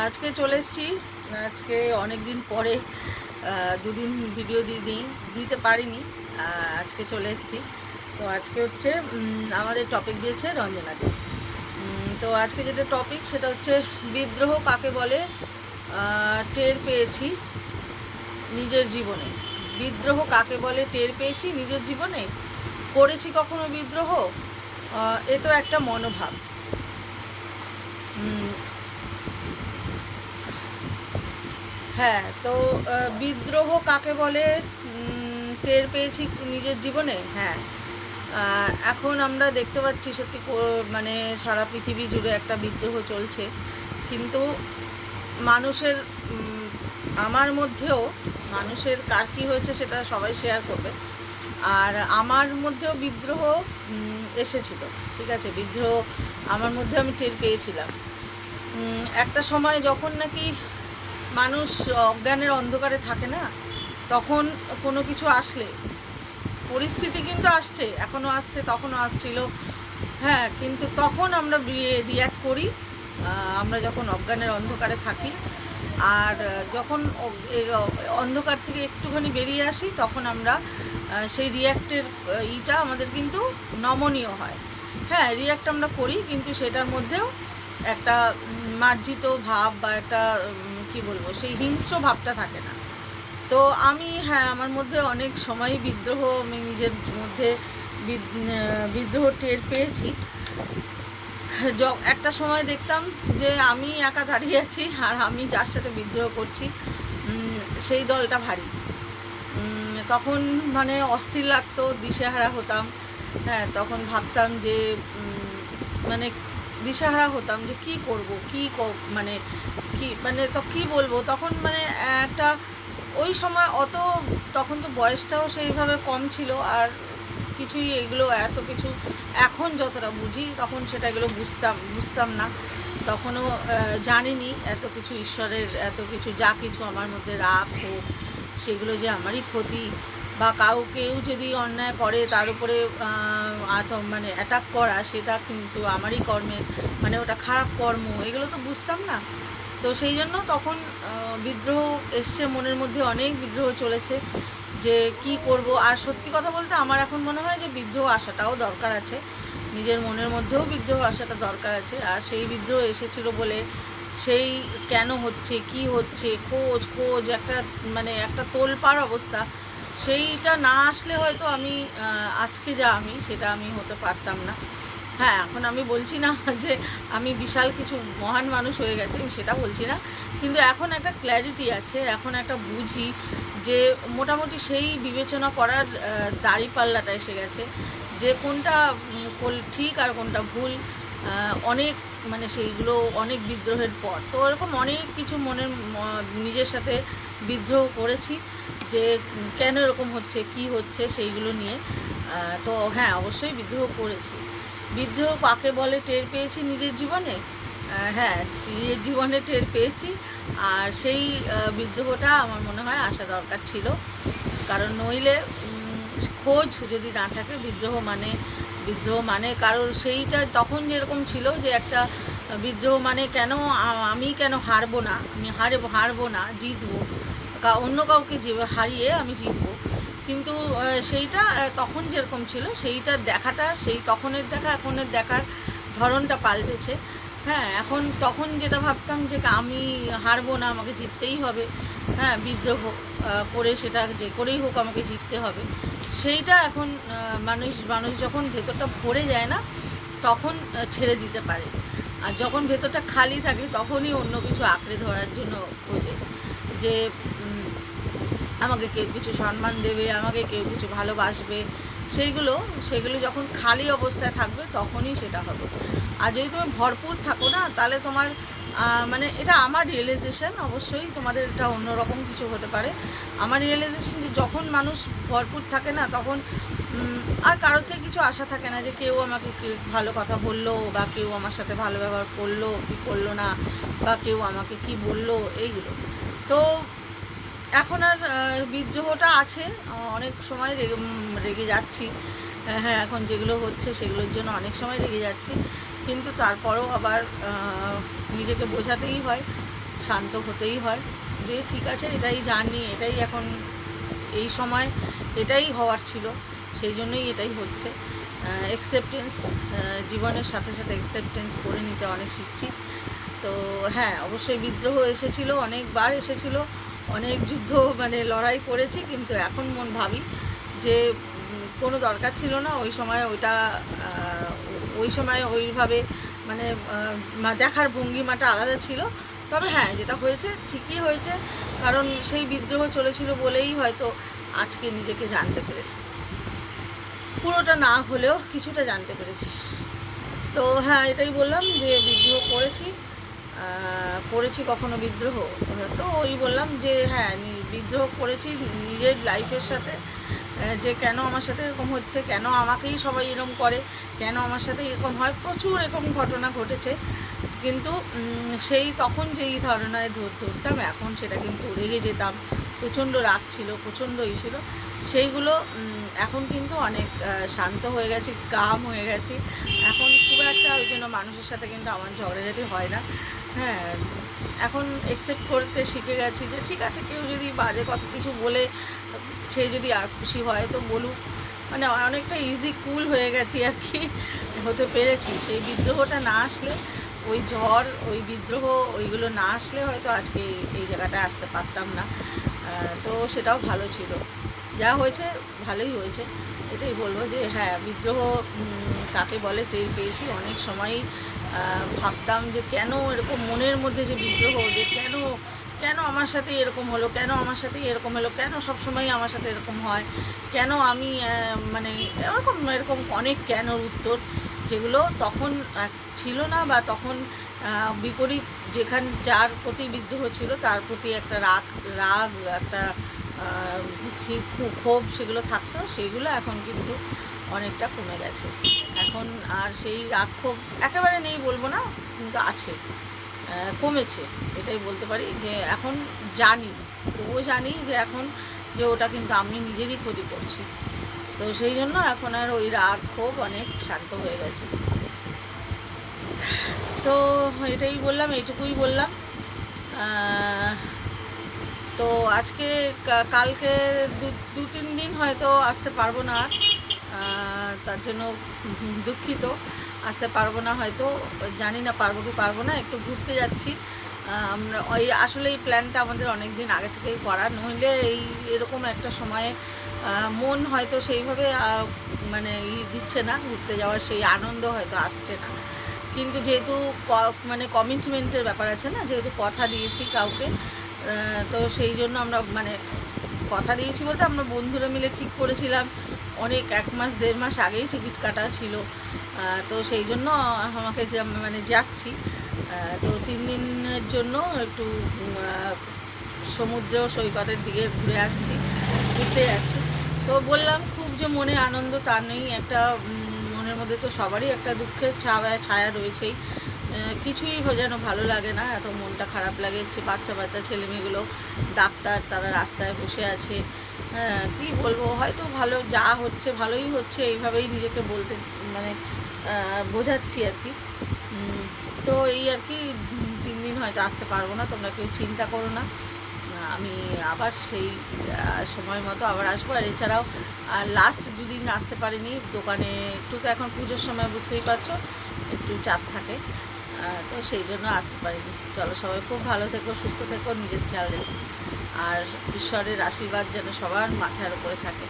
আজকে চলে এসেছি। আজকে অনেক দিন পরে দুদিন ভিডিও দিতে পারিনি। আজকে চলে এসেছি। তো আজকে হচ্ছে আমাদের টপিক দিয়েছে রঞ্জনা দি। তো আজকে যেটা টপিক সেটা হচ্ছে বিদ্রোহ কাকে বলে টের পেয়েছি নিজের জীবনে। বিদ্রোহ কাকে বলে টের পেয়েছি নিজের জীবনে। করেছি কখনো বিদ্রোহ? এ তো একটা মনোভাব। হ্যাঁ, তো বিদ্রোহ কাকে বলে টের পেয়েছি নিজের জীবনে। হ্যাঁ, এখন আমরা দেখতে পাচ্ছি সত্যি মানে সারা পৃথিবী জুড়ে একটা বিদ্রোহ চলছে, কিন্তু মানুষের আমার মধ্যেও মানুষের কার কী হয়েছে সেটা সবাই শেয়ার করবে। আর আমার মধ্যেও বিদ্রোহ এসেছিল, ঠিক আছে, বিদ্রোহ আমার মধ্যে আমি টের পেয়েছিলাম। একটা সময় যখন নাকি মানুষ অজ্ঞানের অন্ধকারে থাকে না, তখন কোনো কিছু আসলে পরিস্থিতি কিন্তু আসছে, এখনও আসছে, তখনও আসছিল। হ্যাঁ, কিন্তু তখন আমরা রিয়্যাক্ট করি আমরা যখন অজ্ঞানের অন্ধকারে থাকি। আর যখন অন্ধকার থেকে একটুখানি বেরিয়ে আসি তখন আমরা সেই রিয়্যাক্টের আমাদের কিন্তু নমনীয় হয়। হ্যাঁ, রিয়্যাক্ট আমরা করি, কিন্তু সেটার মধ্যেও একটা মার্জিত ভাব বা একটা কি বলবো, সেই হিংস্র ভাবটা থাকে না। তো হ্যাঁ, আমার মধ্যে অনেক সময় বিদ্রোহ, আমি নিজের মধ্যে বিদ্রোহ টের পেয়েছি। একটা সময় দেখতাম যে আমি একা দাঁড়িয়ে আছি আর আমি যার সাথে বিদ্রোহ করছি সেই দলটা ভারী। তখন মানে অস্থির লাগতো, দিশেহারা হতাম। হ্যাঁ, তখন ভাবতাম যে মানে দিশেহারা হতাম যে কী করব, মানে তো কী বলবো। তখন মানে একটা ওই সময় তখন তো বয়সটাও সেইভাবে কম ছিল, আর কিছুই এগুলো এত কিছু এখন যতটা বুঝি তখন সেটা এগুলো বুঝতাম না। তখনও জানিনি এত কিছু, ঈশ্বরের এত কিছু, যা কিছু আমার মধ্যে রাগ হোক সেগুলো যে আমারই ক্ষতি, বা কেউ যদি অন্যায় করে তার উপরে মানে অ্যাটাক করা, সেটা কিন্তু আমারই কর্মের, মানে ওটা খারাপ কর্ম, এগুলো তো বুঝতাম না। তো সেই জন্য তখন বিদ্রোহ এসছে মনের মধ্যে, অনেক বিদ্রোহ চলেছে যে কি করব। আর সত্যি কথা বলতে আমার এখন মনে হয় যে বিদ্রোহ আসাটাও দরকার আছে, নিজের মনের মধ্যেও বিদ্রোহ আসাটা দরকার আছে। আর সেই বিদ্রোহ এসেছিল বলে সেই কেন হচ্ছে, কি হচ্ছে, খোঁজ একটা, মানে একটা তোলপাড় অবস্থা, সেইটা না আসলে হয়তো আমি আজকে যা আমি, সেটা আমি হতে পারতাম না। হ্যাঁ, এখন আমি বলছি না যে আমি বিশাল কিছু মহান মানুষ হয়ে গেছে, আমি সেটা বলছি না, কিন্তু এখন একটা ক্ল্যারিটি আছে, এখন একটা বুঝি যে মোটামুটি সেই বিবেচনা করার দাঁড়িপাল্লাটা এসে গেছে যে কোনটা ঠিক আর কোনটা ভুল। অনেক মানে সেইগুলো অনেক বিদ্রোহের পর তো এরকম অনেক কিছু নিজের সাথে বিদ্রোহ করেছি যে কেন এরকম হচ্ছে, কি হচ্ছে, সেইগুলো নিয়ে। তো হ্যাঁ, অবশ্যই বিদ্রোহ করেছি। বিদ্রোহ কাকে বলে টের পেয়েছি নিজের জীবনে। হ্যাঁ, নিজের জীবনে টের পেয়েছি। আর সেই বিদ্রোহটা আমার মনে হয় আসা দরকার ছিল, কারণ নইলে খোঁজ যদি না থাকে, বিদ্রোহ মানে কারোর সেইটা তখন যেরকম ছিল যে একটা বিদ্রোহ মানে কেন আমি কেন হারবো না, আমি হারবো না, জিতবো, অন্য কাউকে হারিয়ে আমি জিতবো। কিন্তু সেইটা তখন যেরকম ছিল সেইটার দেখাটা, সেই তখনের দেখা এখনের দেখার ধরনটা পাল্টেছে। হ্যাঁ, তখন যেটা ভাবতাম যে আমি হারবো না, আমাকে জিততেই হবে, হ্যাঁ, বিদ্রোহ করে সেটা যে করেই হোক আমাকে জিততে হবে, সেইটা এখন মানুষ যখন ভেতরটা ভরে যায় না তখন ছেড়ে দিতে পারে। আর যখন ভেতরটা খালি থাকে তখনই অন্য কিছু আঁকড়ে ধরার জন্য খোঁজে, যে আমাকে কেউ কিছু সম্মান দেবে, আমাকে কেউ কিছু ভালোবাসবে, সেগুলো যখন খালি অবস্থায় থাকবে তখনই সেটা হবে। আর যদি তুমি ভরপুর থাকো না, তাহলে তোমার মানে এটা আমার রিয়েলাইজেশন, অবশ্যই তোমাদের এটা অন্যরকম কিছু হতে পারে। আমার রিয়েলাইজেশন যে যখন মানুষ ভরপুর থাকে না, তখন আর কারোর থেকে কিছু আশা থাকে না যে কেউ আমাকে ভালো কথা বললো, বা কেউ আমার সাথে ভালো ব্যবহার করলো কি করলো না, বা কেউ আমাকে কি বললো, এইগুলো। তো এখন আর বিদ্রোহটা আছে, অনেক সময় রেগে যাচ্ছি। হ্যাঁ, এখন যেগুলো হচ্ছে সেগুলোর জন্য অনেক সময় রেগে যাচ্ছি, কিন্তু তারপরেও আবার নিজেকে বোঝাতেই হয়, শান্ত হতেই হয় যে ঠিক আছে, এটাই জানি, এটাই এখন এই সময় এটাই হওয়ার ছিল, সেই জন্যই এটাই হচ্ছে। অ্যাকসেপ্টেন্স, জীবনের সাথে সাথে অ্যাকসেপ্টেন্স করে নিতে অনেক শিখছি। তো হ্যাঁ, অবশ্যই বিদ্রোহ এসেছিল, অনেকবার এসেছিল, অনেক যুদ্ধ মানে লড়াই করেছি, কিন্তু এখন ভাবি যে কোনো দরকার ছিল না ওই সময় ওইটা, ওই সময় ওইভাবে মানে দেখার ভঙ্গিমাটা আলাদা ছিল। তবে হ্যাঁ, যেটা হয়েছে ঠিকই হয়েছে, কারণ সেই বিদ্রোহ চলেছিল বলেই হয়তো আজকে নিজেকে জানতে পেরেছি, পুরোটা না হলেও কিছুটা জানতে পেরেছি। তো হ্যাঁ, এটাই বললাম যে বিদ্রোহ করেছি কখনো বিদ্রোহ, তো ওই বললাম যে হ্যাঁ, বিদ্রোহ করেছি নিজের লাইফের সাথে, যে কেন আমার সাথে এরকম হচ্ছে, কেন আমাকেই সবাই এরকম করে, কেন আমার সাথে এরকম হয়, প্রচুর এরকম ঘটনা ঘটেছে। কিন্তু সেই তখন যেই ধারণায় ধরতাম, এখন সেটা কিন্তু রেগে যেতাম, প্রচণ্ড রাগ ছিল, প্রচণ্ড ছিল, সেইগুলো এখন কিন্তু অনেক শান্ত হয়ে গেছি, কাম হয়ে গেছি। এখন খুব একটা ওই জন্য মানুষের সাথে কিন্তু আমার ঝগড়াঝাটি হয় না। হ্যাঁ, এখন অ্যাকসেপ্ট করতে শিখে গেছি যে ঠিক আছে, কেউ যদি বাজে কত কিছু বলে, সে যদি আর খুশি হয় তো বলুক, মানে অনেকটা ইজি কুল হয়ে গেছি আর কি, হতে পেরেছি। সেই বিদ্রোহটা না আসলে, ওই ঝড়, ওই বিদ্রোহ, ওইগুলো না আসলে হয়তো আজকে এই জায়গাটায় আসতে পারতাম না। তো সেটাও ভালো ছিল, যা হয়েছে ভালোই হয়েছে, এটাই বলবো যে হ্যাঁ, বিদ্রোহ কাকে বলে টের পেয়েছি। অনেক সময়ই ভাবতাম যে কেন এরকম মনের মধ্যে যে বিদ্রোহ, যে কেন কেন আমার সাথে এরকম হলো, কেন আমার সাথে এরকম হলো, কেন সবসময় আমার সাথে এরকম হয়, কেন আমি মানে এরকম অনেক কেনর উত্তর, যেগুলো তখন ছিল না, বা তখন বিপরীত যার প্রতি বিদ্রোহ ছিল তার প্রতি একটা রাগ একটা ক্ষোভ সেগুলো থাকতো, সেইগুলো এখন কিন্তু অনেকটা কমে গেছে। এখন আর সেই রাগ ক্ষোভ একেবারে নেই বলবো না, কিন্তু আছে, কমেছে, এটাই বলতে পারি। যে এখন জানি, তবুও জানি যে এখন যে ওটা কিন্তু আমি নিজেরই ক্ষতি করছি। তো সেই জন্য এখন আর ওই রাগ ক্ষোভ অনেক শান্ত হয়ে গেছে। তো এটাই বললাম, এইটুকুই বললাম। তো আজকে কালকে 2-3 দিন হয়তো আসতে পারবো না, তার জন্য দুঃখিত, আসতে পারবো না হয়তো, জানি না পারবো কি পারবো না। একটু ঘুরতে যাচ্ছি আমরা, ওই আসলে এই প্ল্যানটা আমাদের অনেক দিন আগে থেকেই করা, নইলে এরকম একটা সময়ে মন হয়তো সেইভাবে মানে দিচ্ছে না, ঘুরতে যাওয়ার সেই আনন্দ হয়তো আসছে না। কিন্তু যেহেতু মানে কমিটমেন্টের ব্যাপার আছে না, যেহেতু কথা দিয়েছি কাউকে, তো সেই জন্য আমরা মানে কথা দিয়েছি বলতে আমরা বন্ধুরা মিলে ঠিক করেছিলাম, অনেক 1-1.5 মাস আগেই টিকিট কাটা ছিল। তো সেই জন্য আমাকে মানে যাচ্ছি, তো 3 দিনের জন্য একটু সমুদ্র সৈকতের দিকে ঘুরতে যাচ্ছি। তো বললাম, খুব যে মনে আনন্দ তা নেই, একটা মনের মধ্যে তো সবারই একটা দুঃখের ছায়া রয়েছেই, কিছুই যেন ভালো লাগে না, এত মনটা খারাপ লাগে। বাচ্চা ছেলেমেয়েগুলো ডাক্তার, তারা রাস্তায় বসে আছে, কি বলবো, হয়তো ভালো যা হচ্ছে ভালোই হচ্ছে, এইভাবেই নিজেকে বলতে মানে বোঝাচ্ছি আর কি। তো এই আর কি, 3 দিন হয়তো আসতে পারবো না, তোমরা কেউ চিন্তা করো না, আমি আবার সেই সময় মতো আবার আসবো। আর এছাড়াও লাস্ট 2 দিন আসতে পারিনি, দোকানে একটু, তো এখন পুজোর সময় বুঝতেই পারছো একটু চাপ থাকে, তো সেই জন্য আসতে পারিনি। চলো, সবাই খুব ভালো থেকো, সুস্থ থেকো, নিজের খেয়াল রেখো, আর ঈশ্বরের আশীর্বাদ যেন সবার মাথার উপরে থাকে।